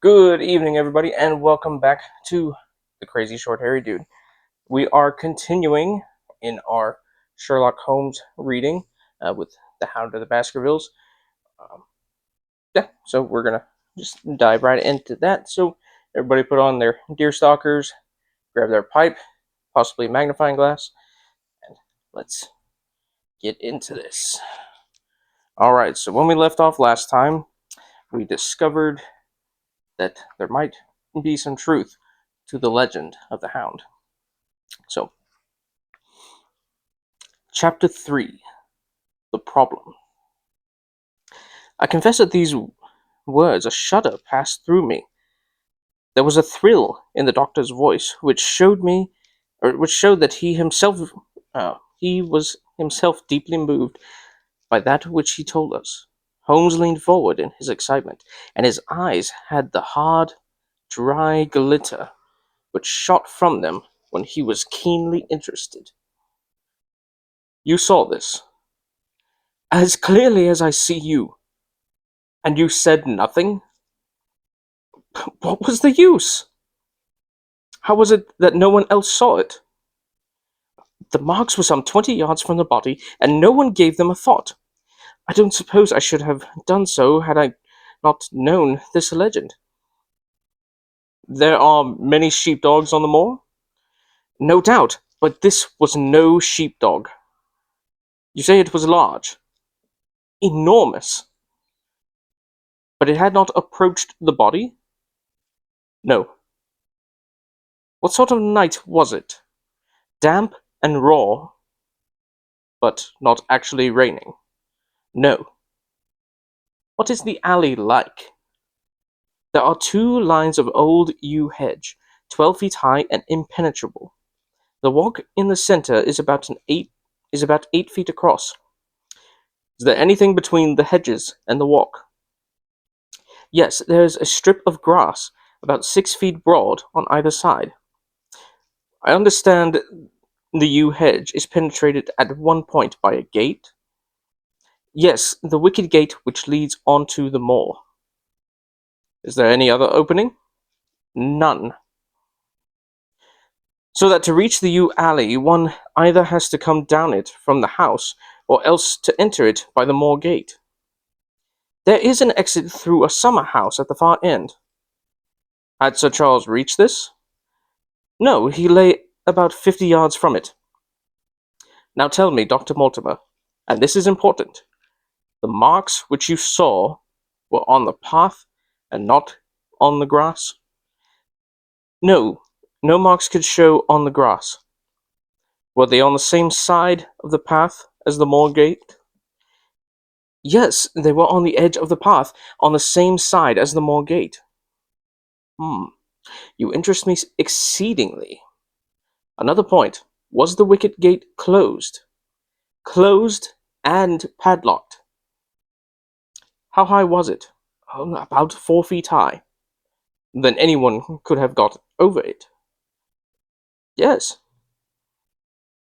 Good evening, everybody, and welcome back to the Crazy Short Hairy Dude. We are continuing in our Sherlock Holmes reading with the Hound of the Baskervilles. Um, so we're gonna just dive right into that. So everybody put on their deer stalkers, grab their pipe, possibly a magnifying glass, and let's get into this. All right. So when we left off last time, we discovered that there might be some truth to the legend of the Hound. So, Chapter 3 The Problem. I confess at these words a shudder passed through me. There was a thrill in the doctor's voice which showed that he was himself deeply moved by that which he told us. Holmes leaned forward in his excitement, and his eyes had the hard, dry glitter which shot from them when he was keenly interested. You saw this? As clearly as I see you. And you said nothing? What was the use? How was it that no one else saw it? The marks were some 20 yards from the body, and no one gave them a thought. I don't suppose I should have done so had I not known this legend. There are many sheepdogs on the moor? No doubt, but this was no sheepdog. You say it was large? Enormous. But it had not approached the body? No. What sort of night was it? Damp and raw, but not actually raining? No. What is the alley like? There are 2 lines of old yew hedge, 12 feet high and impenetrable. The walk in the center is about 8 feet across. Is there anything between the hedges and the walk? Yes, there is a strip of grass about 6 feet broad on either side. I understand the yew hedge is penetrated at one point by a gate. Yes, the wicket gate which leads onto the moor. Is there any other opening? None. So that to reach the yew alley, one either has to come down it from the house, or else to enter it by the moor gate. There is an exit through a summer house at the far end. Had Sir Charles reached this? No, he lay about 50 yards from it. Now tell me, Dr. Mortimer, and this is important, the marks which you saw were on the path and not on the grass? No, no marks could show on the grass. Were they on the same side of the path as the moor gate? Yes, they were on the edge of the path, on the same side as the moor gate. You interest me exceedingly. Another point, was the wicket gate closed? Closed and padlocked. How high was it? About 4 feet high. Then anyone could have got over it. Yes.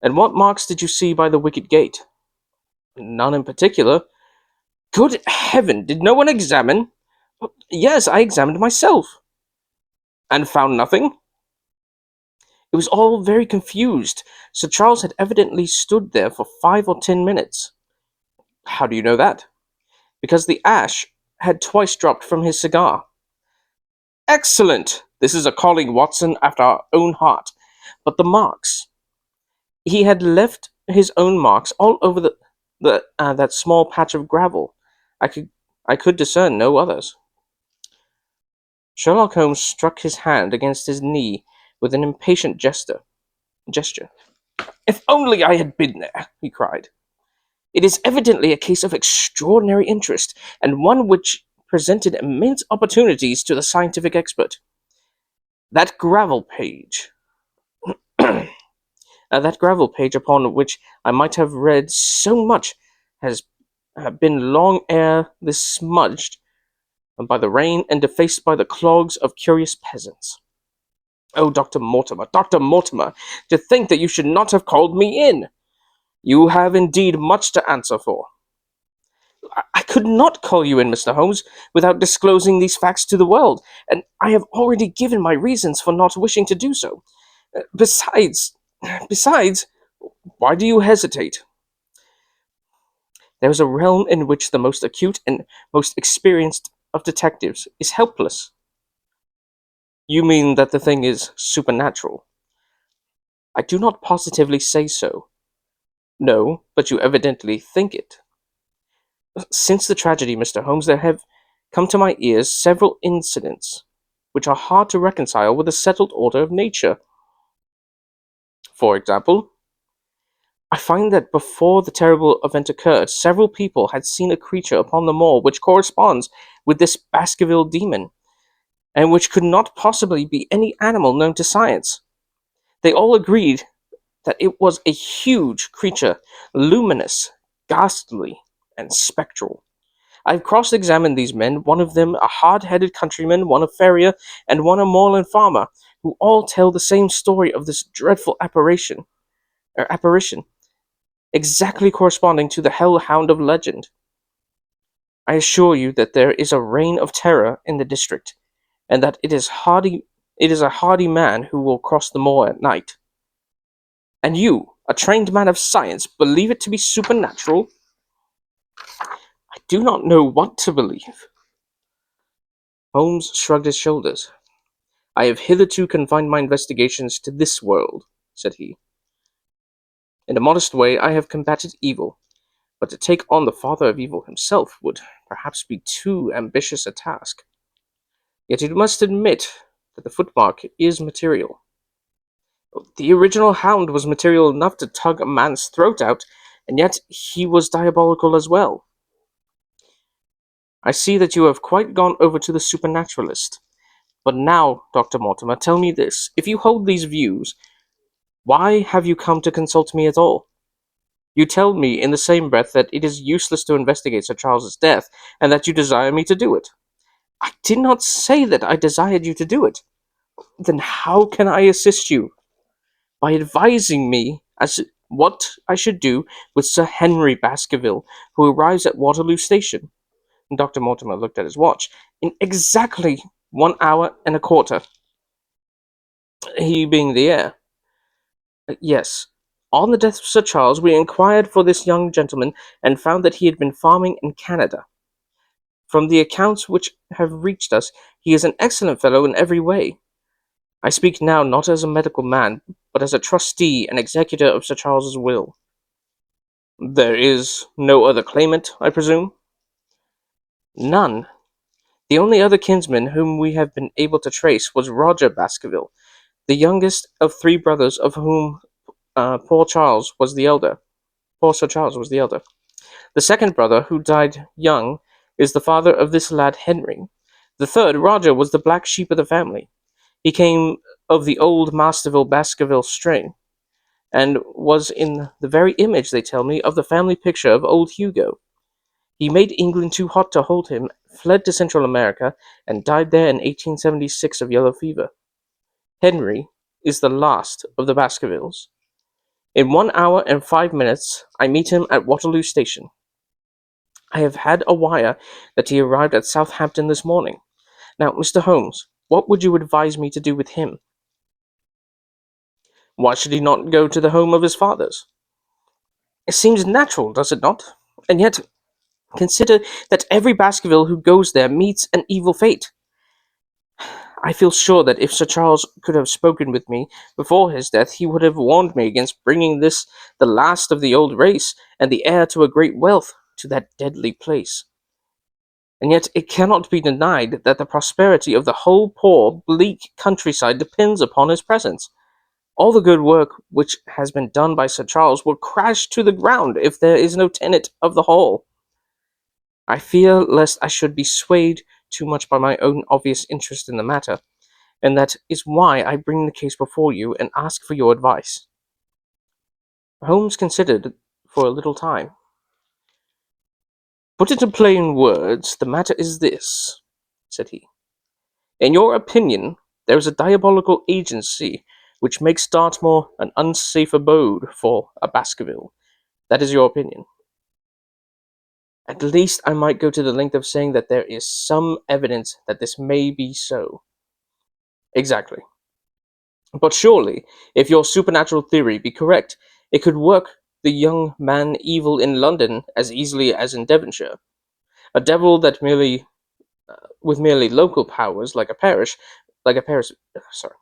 And what marks did you see by the wicket gate? None in particular. Good heaven, did no one examine? Yes, I examined myself. And found nothing? It was all very confused. Sir Charles had evidently stood there for 5 or 10 minutes. How do you know that? Because the ash had twice dropped from his cigar. Excellent! This is a colleague, Watson, after our own heart. But the marks. He had left his own marks all over that small patch of gravel. I could discern no others. Sherlock Holmes struck his hand against his knee with an impatient gesture. If only I had been there, he cried. It is evidently a case of extraordinary interest, and one which presented immense opportunities to the scientific expert. That gravel page. That gravel page upon which I might have read so much has been long ere this smudged by the rain and defaced by the clogs of curious peasants. Oh, Dr. Mortimer, to think that you should not have called me in! You have indeed much to answer for. I could not call you in, Mr. Holmes, without disclosing these facts to the world, and I have already given my reasons for not wishing to do so. Besides, besides, why do you hesitate? There is a realm in which the most acute and most experienced of detectives is helpless. You mean that the thing is supernatural? I do not positively say so. No, but you evidently think it. Since the tragedy, Mr. Holmes, there have come to my ears several incidents which are hard to reconcile with the settled order of nature. For example, I find that before the terrible event occurred, several people had seen a creature upon the moor which corresponds with this Baskerville demon, and which could not possibly be any animal known to science. They all agreed that it was a huge creature, luminous, ghastly, and spectral. I've cross-examined these men, one of them a hard-headed countryman, one a farrier, and one a moorland farmer, who all tell the same story of this dreadful apparition, exactly corresponding to the hell-hound of legend. I assure you that there is a reign of terror in the district, and that it is a hardy man who will cross the moor at night. And you, a trained man of science, believe it to be supernatural? I do not know what to believe. Holmes shrugged his shoulders. I have hitherto confined my investigations to this world, said he. In a modest way I have combated evil, but to take on the father of evil himself would perhaps be too ambitious a task. Yet you must admit that the footmark is material. The original Hound was material enough to tug a man's throat out, and yet he was diabolical as well. I see that you have quite gone over to the supernaturalist. But now, Dr. Mortimer, tell me this. If you hold these views, why have you come to consult me at all? You tell me in the same breath that it is useless to investigate Sir Charles's death, and that you desire me to do it. I did not say that I desired you to do it. Then how can I assist you? By advising me as what I should do with Sir Henry Baskerville, who arrives at Waterloo Station. And Dr. Mortimer looked at his watch. In exactly 1 hour and a quarter. He being the heir. Yes. On the death of Sir Charles, we inquired for this young gentleman, and found that he had been farming in Canada. From the accounts which have reached us, he is an excellent fellow in every way. I speak now not as a medical man, but as a trustee and executor of Sir Charles's will. There is no other claimant, I presume? None. The only other kinsman whom we have been able to trace was Roger Baskerville, the youngest of three brothers, of whom poor Sir Charles was the elder. The second brother, who died young, is the father of this lad Henry. The third, Roger, was the black sheep of the family. He came of the old Masterville Baskerville strain, and was in the very image, they tell me, of the family picture of old Hugo. He made England too hot to hold him, fled to Central America, and died there in 1876 of yellow fever. Henry is the last of the Baskervilles. In 1 hour and 5 minutes I meet him at Waterloo Station. I have had a wire that he arrived at Southampton this morning. Now, Mr. Holmes, what would you advise me to do with him? Why should he not go to the home of his fathers? It seems natural, does it not? And yet, consider that every Baskerville who goes there meets an evil fate. I feel sure that if Sir Charles could have spoken with me before his death, he would have warned me against bringing this, the last of the old race, and the heir to a great wealth, to that deadly place. And yet it cannot be denied that the prosperity of the whole poor, bleak countryside depends upon his presence. All the good work which has been done by Sir Charles will crash to the ground if there is no tenant of the hall. I fear lest I should be swayed too much by my own obvious interest in the matter, and that is why I bring the case before you and ask for your advice. Holmes considered for a little time. Put it in plain words, the matter is this, said he. In your opinion, there is a diabolical agency which makes Dartmoor an unsafe abode for a Baskerville. That is your opinion. At least I might go to the length of saying that there is some evidence that this may be so. Exactly. But surely, if your supernatural theory be correct, it could work the young man evil in London as easily as in Devonshire. A devil that merely with merely local powers like a parish sorry,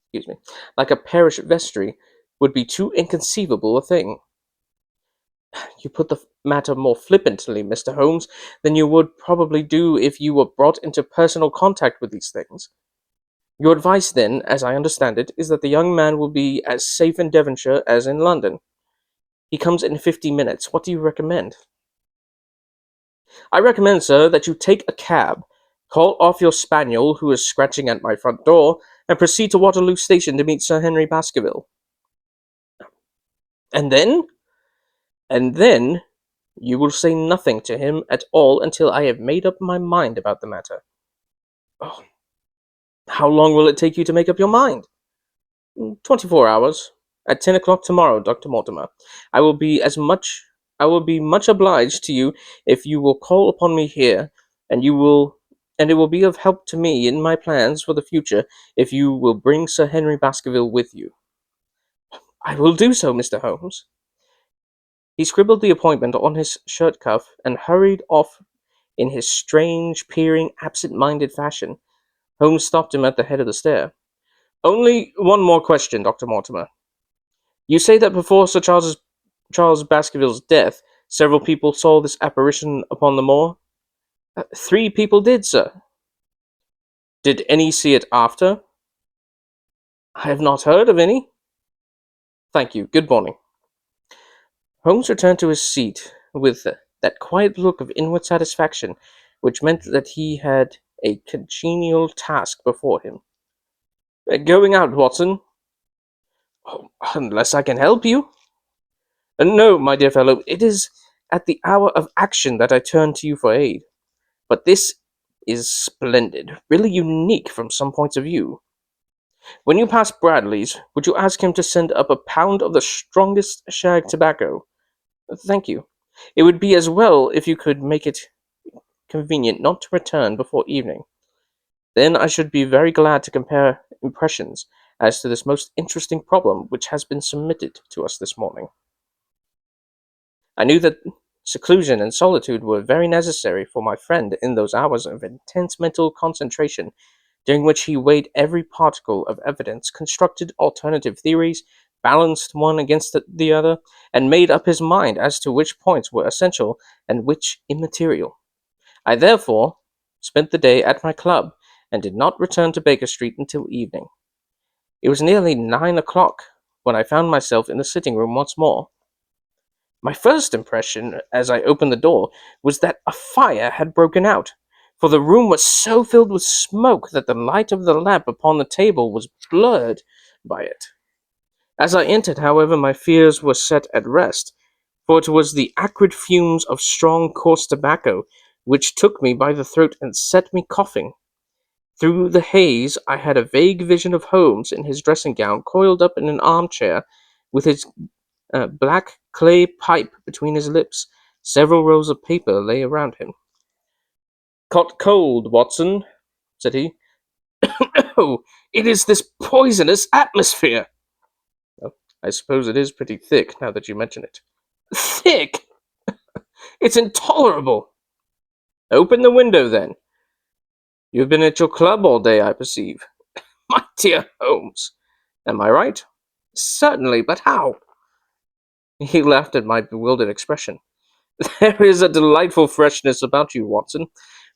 excuse me, like a parish vestry would be too inconceivable a thing. You put the matter more flippantly, Mr. Holmes, than you would probably do if you were brought into personal contact with these things. Your advice, then, as I understand it, is that the young man will be as safe in Devonshire as in London. He comes in 50 minutes. What do you recommend? I recommend, sir, that you take a cab, call off your spaniel who is scratching at my front door, and proceed to Waterloo Station to meet Sir Henry Baskerville. And then? And then you will say nothing to him at all until I have made up my mind about the matter. Oh, how long will it take you to make up your mind? 24 hours. At 10 o'clock tomorrow, Dr. Mortimer. I will be as much I will be much obliged to you if you will call upon me here, and it will be of help to me in my plans for the future if you will bring Sir Henry Baskerville with you. I will do so, Mr. Holmes. He scribbled the appointment on his shirt cuff and hurried off in his strange, peering, absent-minded fashion. Holmes stopped him at the head of the stair. Only one more question, Dr. Mortimer. You say that before Charles Baskerville's death, several people saw this apparition upon the moor? 3 people did, sir. Did any see it after? I have not heard of any. Thank you. Good morning. Holmes returned to his seat with that quiet look of inward satisfaction which meant that he had a congenial task before him. Going out, Watson? Oh, unless I can help you. No, my dear fellow, it is at the hour of action that I turn to you for aid. But this is splendid, really unique from some points of view. When you pass Bradley's, would you ask him to send up a pound of the strongest shag tobacco? Thank you. It would be as well if you could make it convenient not to return before evening. Then I should be very glad to compare impressions as to this most interesting problem which has been submitted to us this morning. I knew that seclusion and solitude were very necessary for my friend in those hours of intense mental concentration during which he weighed every particle of evidence, constructed alternative theories, balanced one against the other, and made up his mind as to which points were essential and which immaterial. I therefore spent the day at my club, and did not return to Baker Street until evening. It was nearly 9 o'clock when I found myself in the sitting-room once more. My first impression, as I opened the door, was that a fire had broken out, for the room was so filled with smoke that the light of the lamp upon the table was blurred by it. As I entered, however, my fears were set at rest, for it was the acrid fumes of strong, coarse tobacco which took me by the throat and set me coughing. Through the haze I had a vague vision of Holmes in his dressing gown, coiled up in an armchair, with his black clay pipe between his lips. Several rolls of paper lay around him. "Caught cold, Watson," said he. "Oh, it is this poisonous atmosphere." "Oh, I suppose it is pretty thick, now that you mention it." "Thick? It's intolerable." "Open the window, then. You have been at your club all day, I perceive." "My dear Holmes, am I right?" "Certainly, but how?" He laughed at my bewildered expression. "There is a delightful freshness about you, Watson,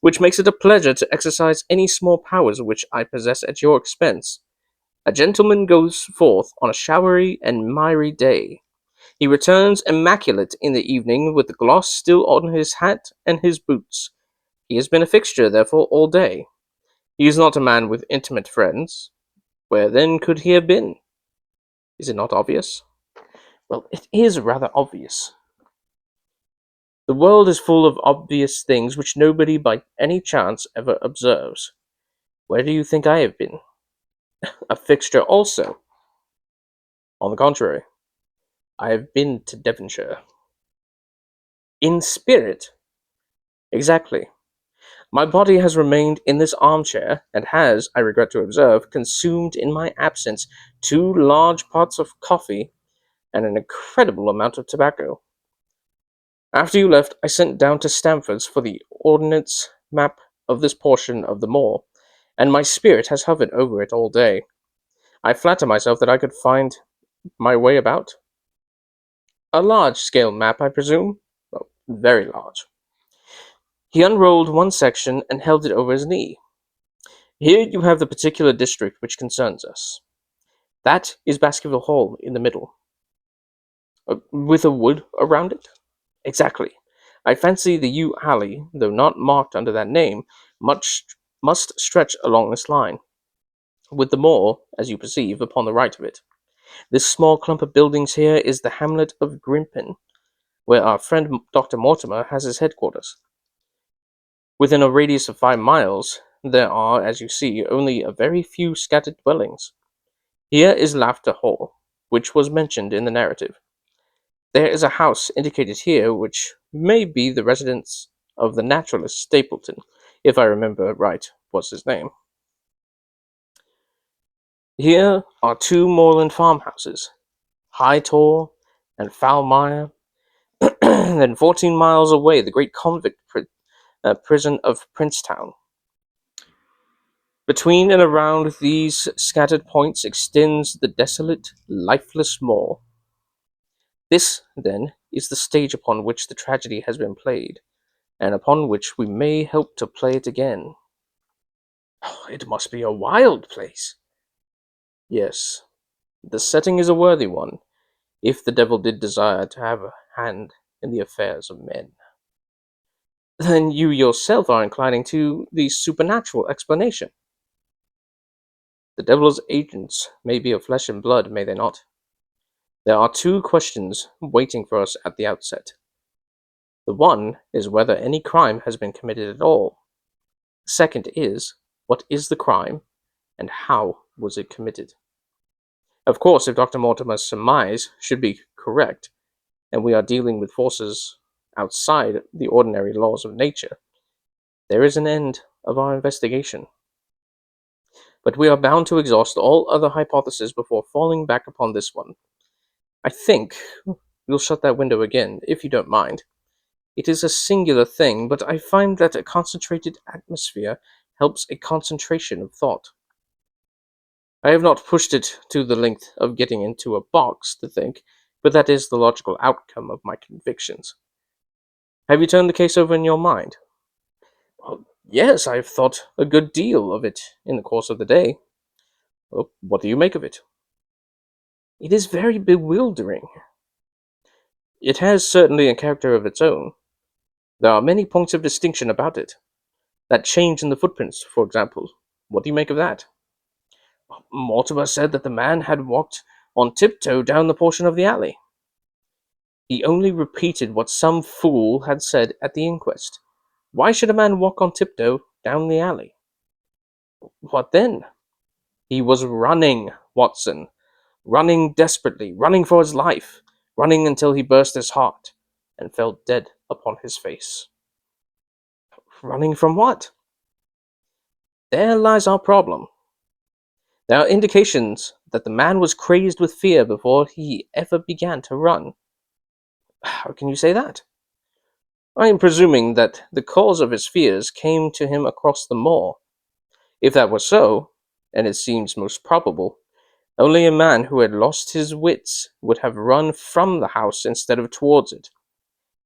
which makes it a pleasure to exercise any small powers which I possess at your expense. A gentleman goes forth on a showery and miry day. He returns immaculate in the evening, with the gloss still on his hat and his boots. He has been a fixture, therefore, all day. He is not a man with intimate friends. Where, then, could he have been? Is it not obvious?" "Well, it is rather obvious." "The world is full of obvious things which nobody by any chance ever observes. Where do you think I have been?" "A fixture also." "On the contrary, I have been to Devonshire." "In spirit?" Exactly. My body has remained in this armchair, and has, I regret to observe, consumed in my absence 2 large pots of coffee and an incredible amount of tobacco. After you left, I sent down to Stamford's for the ordnance map of this portion of the moor, and my spirit has hovered over it all day. I flatter myself that I could find my way about. A large-scale map, I presume? Well, very large. He unrolled one section and held it over his knee. Here you have the particular district which concerns us. That is Baskerville Hall in the middle. With a wood around it? Exactly. I fancy the yew alley, though not marked under that name, much must stretch along this line, with the moor, as you perceive, upon the right of it. This small clump of buildings here is the hamlet of Grimpen, where our friend Dr. Mortimer has his headquarters. Within a radius of 5 miles, there are, as you see, only a very few scattered dwellings. Here is Laughter Hall, which was mentioned in the narrative. There is a house indicated here which may be the residence of the naturalist Stapleton, if I remember right was his name. Here are 2 moorland farmhouses, High Tor and Foulmire, and then 14 miles away the great convict prison of Princetown. Between and around these scattered points extends the desolate, lifeless moor. This, then, is the stage upon which the tragedy has been played, and upon which we may hope to play it again. Oh, it must be a wild place. Yes, the setting is a worthy one, if the devil did desire to have a hand in the affairs of men. Then you yourself are inclining to the supernatural explanation. The devil's agents may be of flesh and blood, may they not? There are 2 questions waiting for us at the outset. The one is whether any crime has been committed at all. The second is, what is the crime, and how was it committed? Of course, if Dr. Mortimer's surmise should be correct, and we are dealing with forces outside the ordinary laws of nature, there is an end of our investigation. But we are bound to exhaust all other hypotheses before falling back upon this one. I think we'll shut that window again, if you don't mind. It is a singular thing, but I find that a concentrated atmosphere helps a concentration of thought. I have not pushed it to the length of getting into a box to think, but that is the logical outcome of my convictions. Have you turned the case over in your mind? Well, yes, I have thought a good deal of it in the course of the day. Well, what do you make of it? It is very bewildering. It has certainly a character of its own. There are many points of distinction about it. That change in the footprints, for example. What do you make of that? Mortimer said that the man had walked on tiptoe down the portion of the alley. He only repeated what some fool had said at the inquest. Why should a man walk on tiptoe down the alley? What then? He was running, Watson. Running desperately, running for his life, running until he burst his heart, and fell dead upon his face. Running from what? There lies our problem. There are indications that the man was crazed with fear before he ever began to run. How can you say that? I am presuming that the cause of his fears came to him across the moor. If that were so, and it seems most probable, only a man who had lost his wits would have run from the house instead of towards it.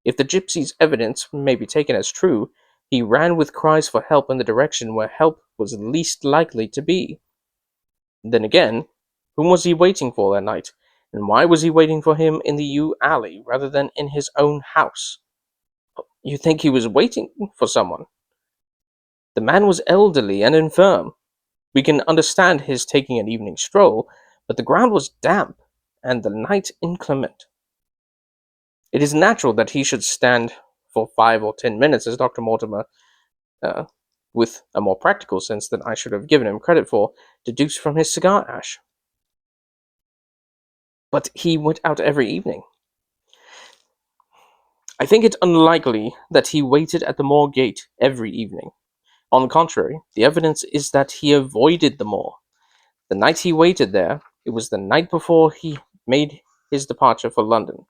If the gypsy's evidence may be taken as true, he ran with cries for help in the direction where help was least likely to be. Then again, whom was he waiting for that night, and why was he waiting for him in the yew alley rather than in his own house? You think he was waiting for someone? The man was elderly and infirm. We can understand his taking an evening stroll, but the ground was damp, and the night inclement. It is natural that he should stand for 5 or 10 minutes, as Dr. Mortimer, uh, with a more practical sense than I should have given him credit for, deduced from his cigar ash. But he went out every evening. I think it's unlikely that he waited at the mall gate every evening. On the contrary, the evidence is that he avoided the mall. The night he waited there, it was the night before he made his departure for London.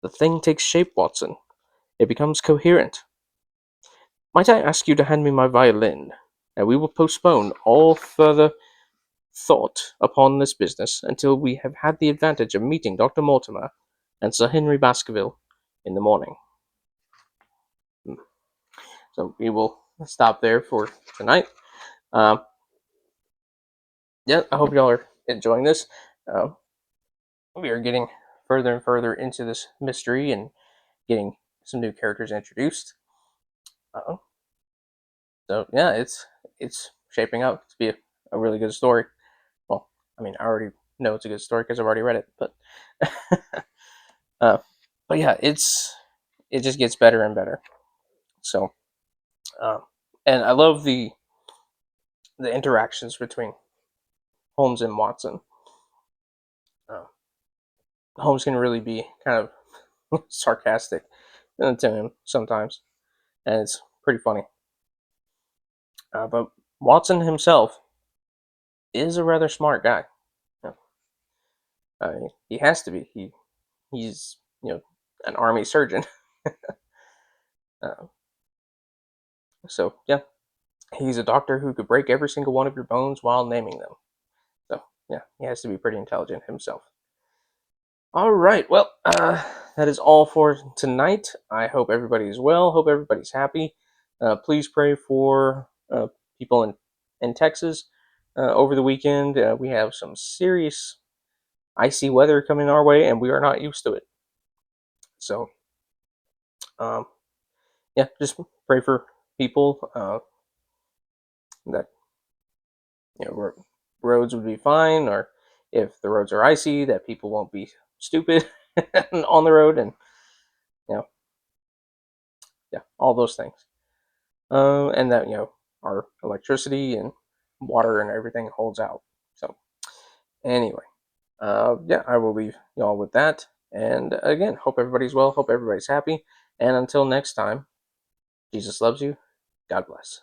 The thing takes shape, Watson. It becomes coherent. Might I ask you to hand me my violin, and we will postpone all further thought upon this business until we have had the advantage of meeting Dr. Mortimer and Sir Henry Baskerville in the morning. So we will stop there for tonight. Um, yeah, I hope y'all are enjoying this. Um, we are getting further and further into this mystery and getting some new characters introduced. Uh, so yeah, it's shaping up to be a really good story. Well, I mean, I already know it's a good story because I've already read it, but uh, but yeah, it just gets better and better. So, uh, and I love the interactions between Holmes and Watson. Uh, Holmes can really be kind of sarcastic to him sometimes, and it's pretty funny. But Watson himself is a rather smart guy. He has to be. He's an army surgeon. uh, so yeah, he's a doctor who could break every single one of your bones while naming them. So yeah, he has to be pretty intelligent himself. All right, well, that is all for tonight. I hope everybody's well. Hope everybody's happy. Please pray for people in Texas over the weekend. We have some serious icy weather coming our way, and we are not used to it. So, um, yeah, just pray for people that roads would be fine, or if the roads are icy, that people won't be stupid on the road, and you know, yeah, all those things. And that our electricity and water and everything holds out. So anyway, yeah, I will leave y'all with that. And again, hope everybody's well. Hope everybody's happy. And until next time, Jesus loves you. God bless.